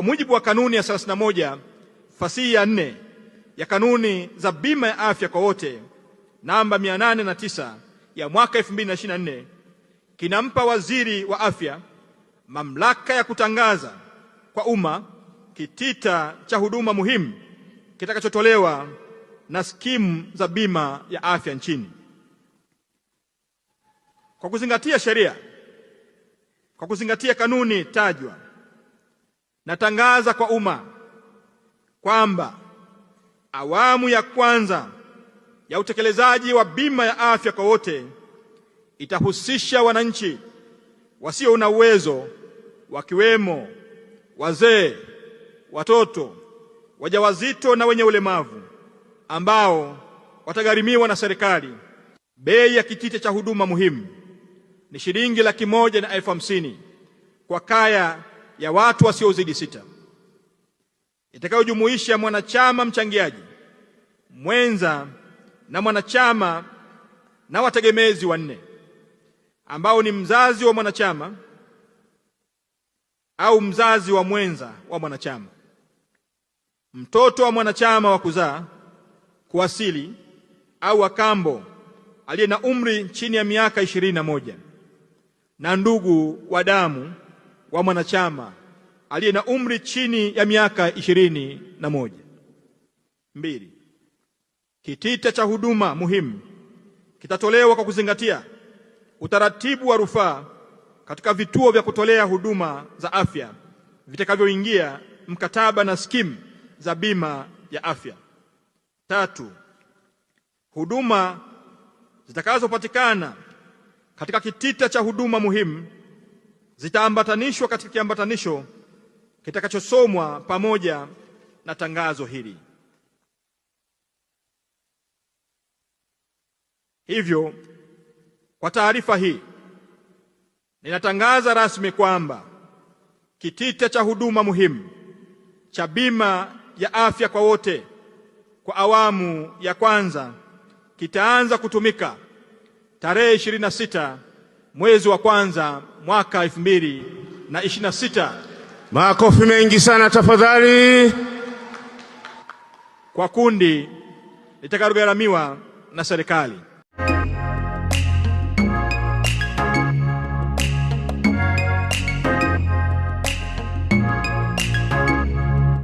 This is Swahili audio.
kwa mujibu wa kanuni ya 31 fasihi ya 4 ya kanuni za bima ya afya kwa wote namba 809 ya mwaka 2024 kinampa waziri wa afya mamlaka ya kutangaza kwa umma kitita cha huduma muhimu kitakachotolewa na skimu za bima ya afya nchini. Kwa kuzingatia sheria, kwa kuzingatia kanuni tajwa, natangaza kwa umma kwamba awamu ya kwanza ya utekelezaji wa bima ya afya kwa wote itahusisha wananchi wasio na uwezo, wakiwemo wazee, watoto, wajawazito na wenye ulemavu, ambao watagharimiwa na serikali. Bei ya kitita cha huduma muhimu ni shilingi 150,000 kwa kaya ya watu wasiozidi 6, itakayojumuisha mwanachama mchangiaji, mwenza na mwanachama na wategemezi wanne, ambao ni mzazi wa mwanachama au mzazi wa mwenza wa mwanachama, mtoto wa mwanachama wa kuzaa, kuasili au wakambo aliye na umri chini ya miaka 21, na ndugu wa damu wa mwanachama aliye na umri chini ya miaka 21. 2. Kitita cha huduma muhimu kitatolewa kwa kuzingatia utaratibu wa rufaa katika vituo vya kutolea huduma za afya vitakavyoingia mkataba na skimu za bima ya afya. 3. Huduma zitakazopatikana katika kitita cha huduma muhimu zitaambatanishwa katika kiambatanisho kitakachosomwa pamoja na tangazo hili. Hivyo, kwa taarifa hii ninatangaza rasmi kwamba kitita cha huduma muhimu cha bima ya afya kwa wote kwa awamu ya kwanza kitaanza kutumika tarehe 26 mwezi wa kwanza mwaka 2026. Makofi mengi sana tafadhali. Kwa kundi litakalogharamiwa na serikali.